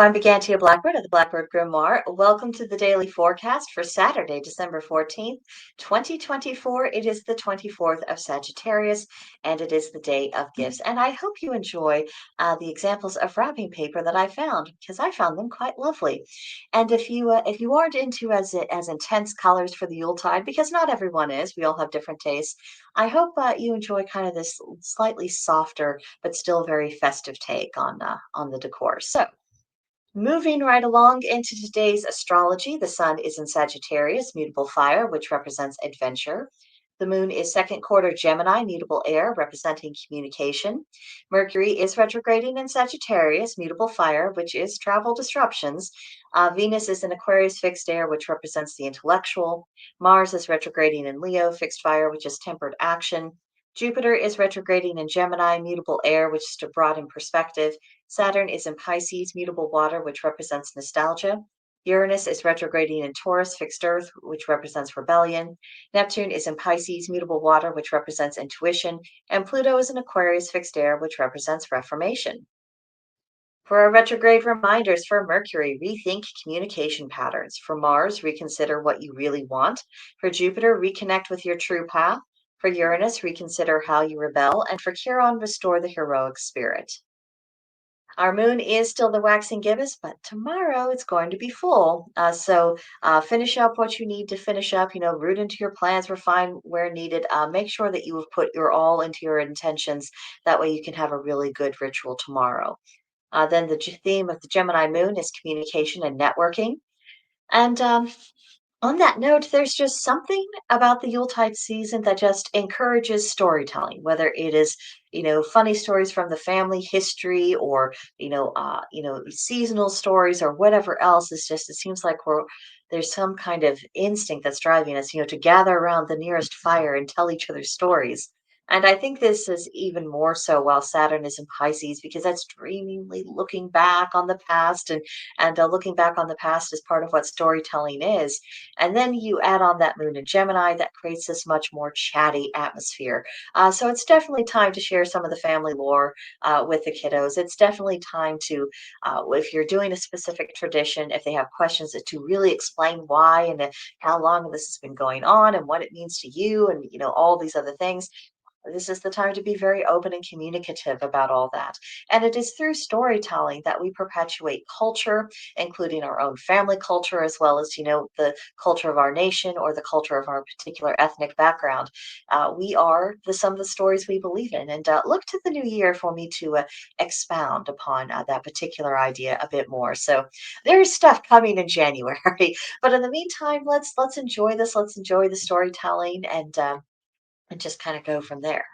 I'm Brigantia Blackbird of the Blackbird Grimoire. Welcome to the daily forecast for Saturday, December 14th, 2024. It is the 24th of Sagittarius, and it is the day of gifts. And I hope you enjoy the examples of wrapping paper that I found, because I found them quite lovely. And if you aren't into as intense colors for the Yuletide, because not everyone is, we all have different tastes. I hope you enjoy kind of this slightly softer but still very festive take on the decor. So. Moving right along into today's astrology, the sun is in Sagittarius, mutable fire, which represents adventure. The moon is second quarter Gemini, mutable air, representing communication. Mercury is retrograding in Sagittarius, mutable fire, which is travel disruptions. Venus is in Aquarius, fixed air, which represents the intellectual. Mars is retrograding in Leo, fixed fire, which is tempered action. Jupiter is retrograding in Gemini, mutable air, which is to broaden perspective. Saturn is in Pisces, mutable water, which represents nostalgia. Uranus is retrograding in Taurus, fixed earth, which represents rebellion. Neptune is in Pisces, mutable water, which represents intuition. And Pluto is in Aquarius, fixed air, which represents reformation. For our retrograde reminders for Mercury, rethink communication patterns. For Mars, reconsider what you really want. For Jupiter, reconnect with your true path. For Uranus, reconsider how you rebel. And for Chiron, restore the heroic spirit. Our moon is still the waxing gibbous, but tomorrow it's going to be full. So finish up what you need to finish up. Root into your plans, refine where needed. Make sure that you have put your all into your intentions. That way you can have a really good ritual tomorrow. Then the theme of the Gemini moon is communication and networking. And on that note, there's just something about the Yuletide season that just encourages storytelling, whether it is, funny stories from the family history or, seasonal stories or whatever else. It seems like there's some kind of instinct that's driving us, to gather around the nearest fire and tell each other stories. And I think this is even more so while Saturn is in Pisces because that's dreamingly looking back on the past and looking back on the past is part of what storytelling is. And then you add on that moon in Gemini that creates this much more chatty atmosphere. So it's definitely time to share some of the family lore with the kiddos. It's definitely time to, if you're doing a specific tradition, if they have questions, to really explain why and how long this has been going on and what it means to you and, all these other things. This is the time to be very open and communicative about all that. And it is through storytelling that we perpetuate culture, including our own family culture, as well as, the culture of our nation or the culture of our particular ethnic background. We are the sum of the stories we believe in. And look to the new year for me to expound upon that particular idea a bit more. So there's stuff coming in January. But in the meantime, let's enjoy this. Let's enjoy the storytelling and just kind of go from there.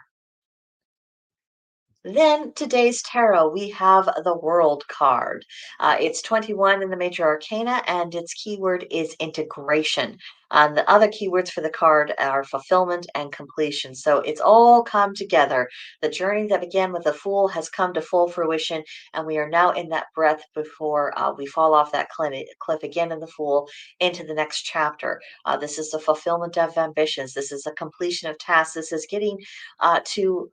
Then today's tarot, we have the World card. It's 21 in the major arcana, and its keyword is integration. The other keywords for the card are fulfillment and completion. So it's all come together. The journey that began with the Fool has come to full fruition, and we are now in that breath before we fall off that cliff again in the Fool into the next chapter. This is the fulfillment of ambitions. This is a completion of tasks. This is getting to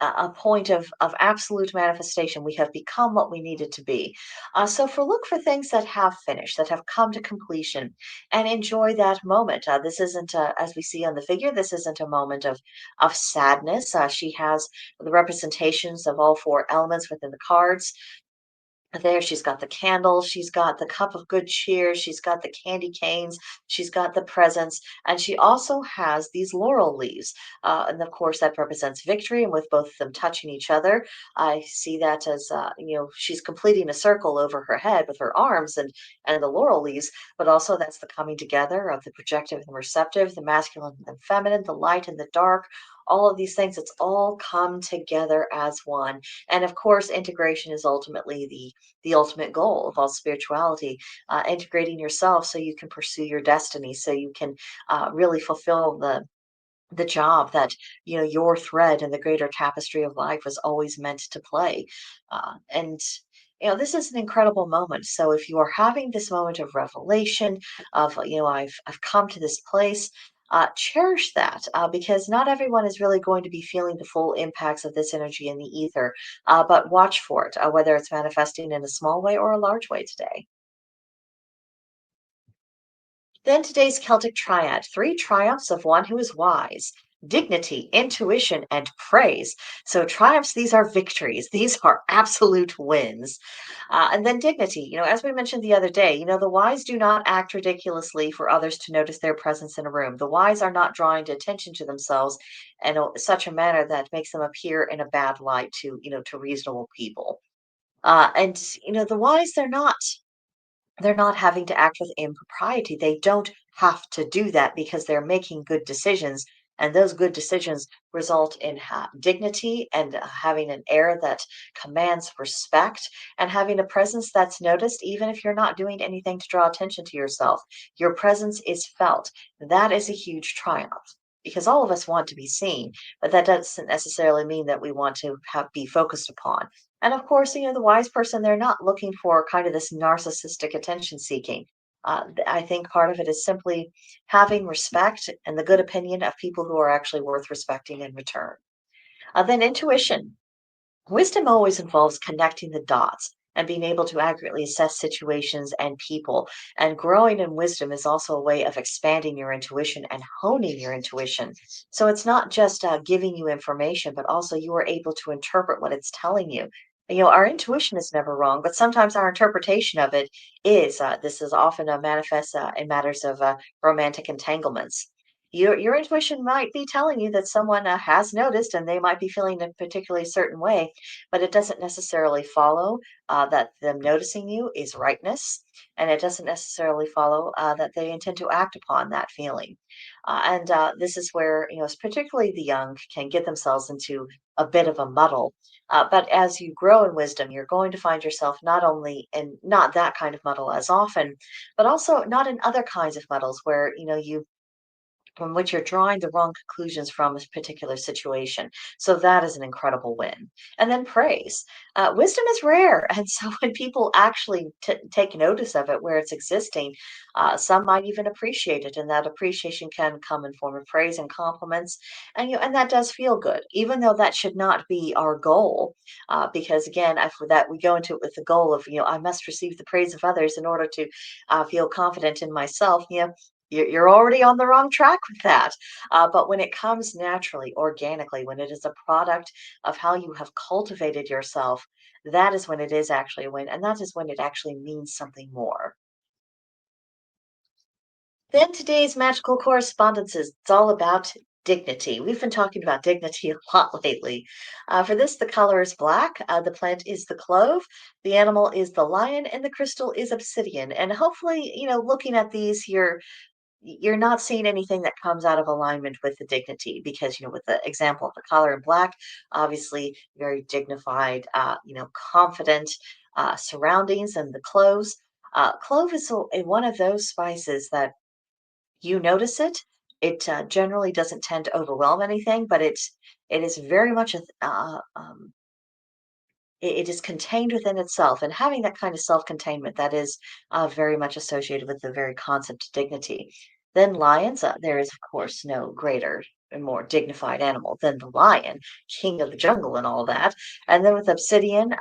a point of absolute manifestation. We have become what we needed to be. So look for things that have finished, that have come to completion, and enjoy that moment. This isn't, as we see on the figure, this isn't a moment of sadness. She has the representations of all four elements within the cards. There, she's got the candles, she's got the cup of good cheer, she's got the candy canes, she's got the presents, and she also has these laurel leaves. And of course, that represents victory. And with both of them touching each other, I see that as she's completing a circle over her head with her arms and the laurel leaves. But also, that's the coming together of the projective and receptive, the masculine and feminine, the light and the dark. All of these things, it's all come together as one. And of course, integration is ultimately the ultimate goal of all spirituality, integrating yourself so you can pursue your destiny, so you can really fulfill the job that your thread in the greater tapestry of life was always meant to play. And this is an incredible moment. So if you are having this moment of revelation of I've come to this place, cherish that because not everyone is really going to be feeling the full impacts of this energy in the ether, but watch for it, whether it's manifesting in a small way or a large way today. Then today's Celtic triad, three triumphs of one who is wise. Dignity, intuition, and praise. So, triumphs, these are victories. These are absolute wins. And then dignity, as we mentioned the other day, the wise do not act ridiculously for others to notice their presence in a room. The wise are not drawing attention to themselves in such a manner that makes them appear in a bad light to reasonable people. And the wise, they're not having to act with impropriety. They don't have to do that because they're making good decisions. And those good decisions result in dignity and having an air that commands respect and having a presence that's noticed, even if you're not doing anything to draw attention to yourself. Your presence is felt. That is a huge triumph because all of us want to be seen, but that doesn't necessarily mean that we want to be focused upon. And of course, the wise person, they're not looking for kind of this narcissistic attention seeking. I think part of it is simply having respect and the good opinion of people who are actually worth respecting in return. Then intuition. Wisdom always involves connecting the dots and being able to accurately assess situations and people. And growing in wisdom is also a way of expanding your intuition and honing your intuition. So it's not just giving you information, but also you are able to interpret what it's telling you. Our intuition is never wrong, but sometimes our interpretation of it is. This is often manifest in matters of romantic entanglements. Your intuition might be telling you that someone has noticed and they might be feeling a particularly certain way, but it doesn't necessarily follow that them noticing you is rightness, and it doesn't necessarily follow that they intend to act upon that feeling. And this is where, particularly the young can get themselves into a bit of a muddle. But as you grow in wisdom, you're going to find yourself not only in not that kind of muddle as often, but also not in other kinds of muddles where, you from which you're drawing the wrong conclusions from a particular situation. So that is an incredible win. And then praise. Wisdom is rare. And so when people actually take notice of it where it's existing, some might even appreciate it. And that appreciation can come in form of praise and compliments. And that does feel good, even though that should not be our goal. Because again, after that, we go into it with the goal of, I must receive the praise of others in order to feel confident in myself. You're already on the wrong track with that. But when it comes naturally, organically, when it is a product of how you have cultivated yourself, that is when it is actually a win. And that is when it actually means something more. Then today's magical correspondences, it's all about dignity. We've been talking about dignity a lot lately. For this, the color is black, the plant is the clove, the animal is the lion, and the crystal is obsidian. And hopefully, looking at these, you're not seeing anything that comes out of alignment with the dignity because with the example of the color in black, obviously very dignified, confident surroundings, and the cloves. Clove is one of those spices that you notice it. It generally doesn't tend to overwhelm anything, but it is very much it is contained within itself, and having that kind of self-containment, that is very much associated with the very concept of dignity. Then lions, there is, of course, no greater and more dignified animal than the lion, king of the jungle and all that. And then with obsidian,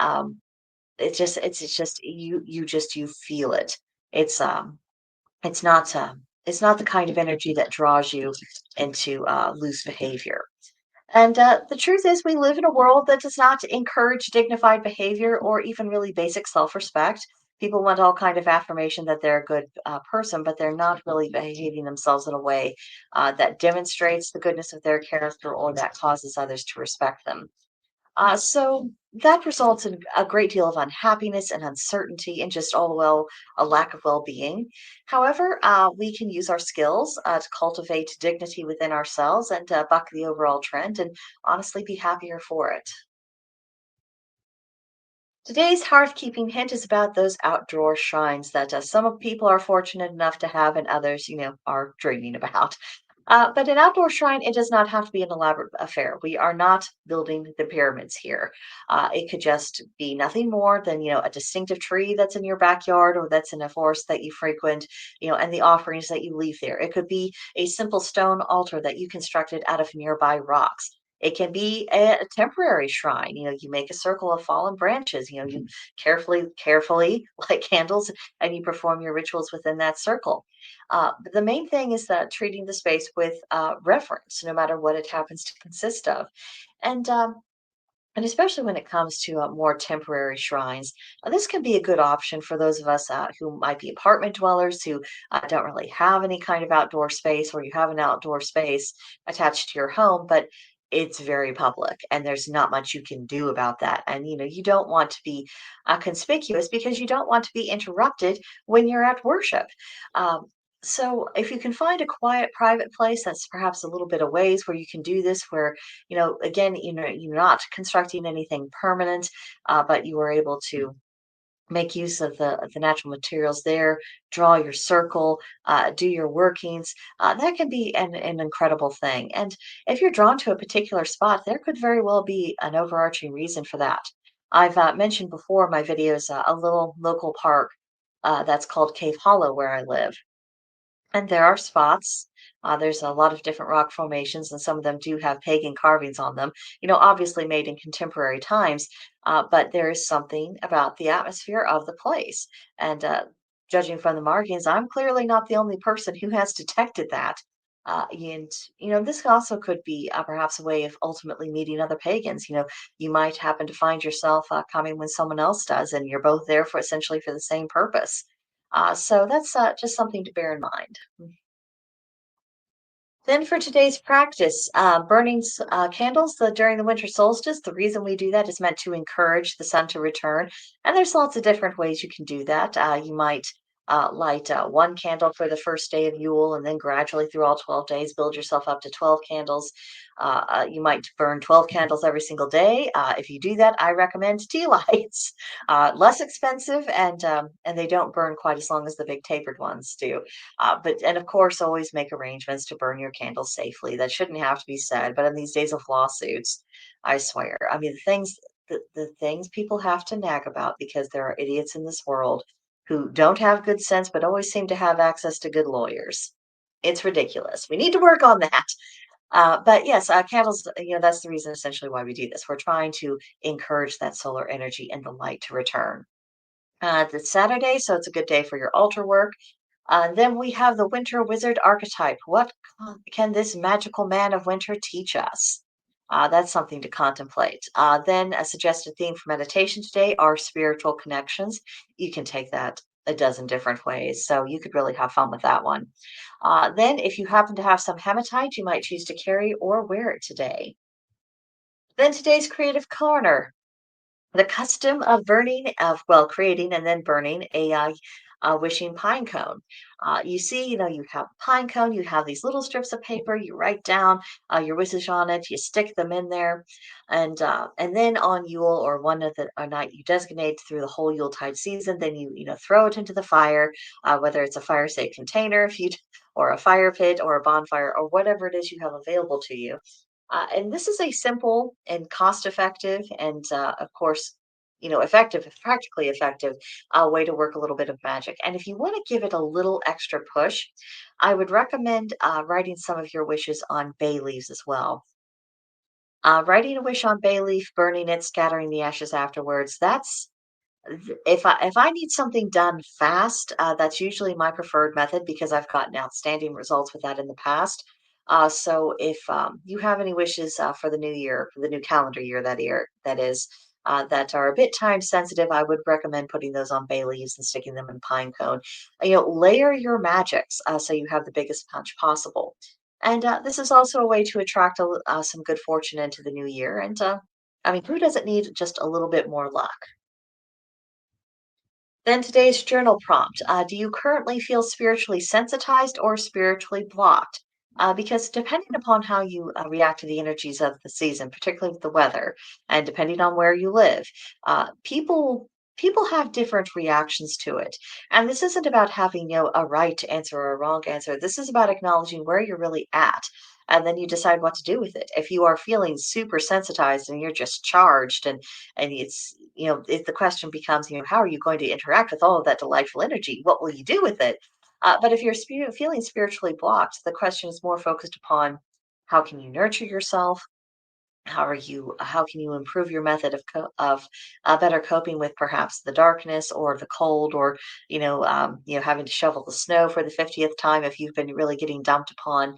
it's just you feel it. It's it's not it's not the kind of energy that draws you into loose behavior. And the truth is, we live in a world that does not encourage dignified behavior or even really basic self-respect. People want all kind of affirmation that they're a good person, but they're not really behaving themselves in a way that demonstrates the goodness of their character or that causes others to respect them. So that results in a great deal of unhappiness and uncertainty and just all well a lack of well-being. However, we can use our skills to cultivate dignity within ourselves and buck the overall trend and honestly be happier for it. Today's hearth-keeping hint is about those outdoor shrines that some of people are fortunate enough to have and others, are dreaming about. But an outdoor shrine, it does not have to be an elaborate affair. We are not building the pyramids here. It could just be nothing more than, a distinctive tree that's in your backyard or that's in a forest that you frequent, and the offerings that you leave there. It could be a simple stone altar that you constructed out of nearby rocks. It can be a temporary shrine. You make a circle of fallen branches. You carefully light candles and you perform your rituals within that circle. But the main thing is that treating the space with reverence, no matter what it happens to consist of. And and especially when it comes to more temporary shrines, this can be a good option for those of us who might be apartment dwellers who don't really have any kind of outdoor space, or you have an outdoor space attached to your home, but it's very public and there's not much you can do about that. And you don't want to be conspicuous because you don't want to be interrupted when you're at worship. Um, so if you can find a quiet, private place that's perhaps a little bit of ways where you can do this, where again, you're not constructing anything permanent, but you were able to make use of the natural materials there, draw your circle, do your workings. That can be an incredible thing. And if you're drawn to a particular spot, there could very well be an overarching reason for that. I've mentioned before in my videos a little local park that's called Cave Hollow where I live. And there are spots. There's a lot of different rock formations, and some of them do have pagan carvings on them, obviously made in contemporary times. But there is something about the atmosphere of the place. And judging from the markings, I'm clearly not the only person who has detected that. And, this also could be perhaps a way of ultimately meeting other pagans. You might happen to find yourself coming when someone else does, and you're both there for essentially for the same purpose. So that's just something to bear in mind. Then for today's practice, burning candles during the winter solstice, the reason we do that is meant to encourage the sun to return. And there's lots of different ways you can do that. You might light one candle for the first day of Yule, and then gradually through all 12 days, build yourself up to 12 candles. You might burn 12 candles every single day. If you do that, I recommend tea lights. Less expensive, and they don't burn quite as long as the big tapered ones do. And of course, always make arrangements to burn your candles safely. That shouldn't have to be said, but in these days of lawsuits, I swear. I mean, the things people have to nag about because there are idiots in this world who don't have good sense but always seem to have access to good lawyers. It's ridiculous. We need to work on that. But yes, candles, that's the reason essentially why we do this. We're trying to encourage that solar energy and the light to return. It's Saturday, so it's a good day for your altar work. Then we have the winter wizard archetype. What can this magical man of winter teach us? That's something to contemplate. Then a suggested theme for meditation today are spiritual connections. You can take that a dozen different ways, so you could really have fun with that one. Then, if you happen to have some hematite, you might choose to carry or wear it today. Then today's creative corner. The custom of creating and then burning a wishing pine cone. You see, you have a pine cone, you have these little strips of paper, you write down your wishes on it, you stick them in there, and then on Yule or one of the a night you designate through the whole Yuletide season, then you throw it into the fire, whether it's a fire safe container, if you or a fire pit or a bonfire or whatever it is you have available to you. And this is a simple and cost-effective and, of course, effective, practically effective way to work a little bit of magic. And if you want to give it a little extra push, I would recommend writing some of your wishes on bay leaves as well. Writing a wish on bay leaf, burning it, scattering the ashes afterwards, if I need something done fast, that's usually my preferred method because I've gotten outstanding results with that in the past. So if you have any wishes for the new year, for the new calendar year that is, that are a bit time sensitive, I would recommend putting those on bay leaves and sticking them in pine cone. Layer your magics so you have the biggest punch possible. And this is also a way to attract some good fortune into the new year. And I mean, who doesn't need just a little bit more luck? Then today's journal prompt. Do you currently feel spiritually sensitized or spiritually blocked? Because depending upon how you react to the energies of the season, particularly with the weather, and depending on where you live, people people have different reactions to it. And this isn't about having, a right answer or a wrong answer. This is about acknowledging where you're really at. And then you decide what to do with it. If you are feeling super sensitized and you're just charged and it's, if the question becomes, how are you going to interact with all of that delightful energy? What will you do with it? But if you're feeling spiritually blocked, the question is more focused upon how can you nurture yourself? How can you improve your method of better coping with perhaps the darkness or the cold or having to shovel the snow for the 50th time if you've been really getting dumped upon.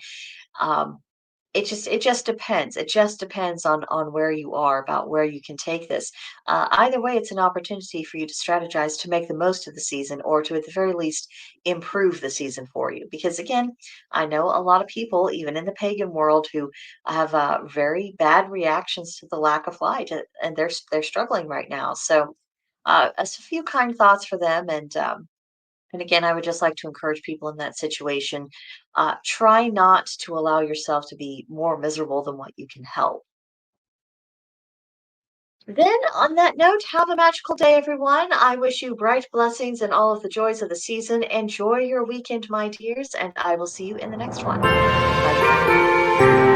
um, it just depends. It just depends on where you are, about where you can take this. Either way, it's an opportunity for you to strategize to make the most of the season, or to at the very least improve the season for you. Because again, I know a lot of people, even in the pagan world, who have very bad reactions to the lack of light, and they're struggling right now. So, a few kind thoughts for them, and again, I would just like to encourage people in that situation, try not to allow yourself to be more miserable than what you can help. Then, on that note, have a magical day, everyone. I wish you bright blessings and all of the joys of the season. Enjoy your weekend, my dears, and I will see you in the next one. Bye for now.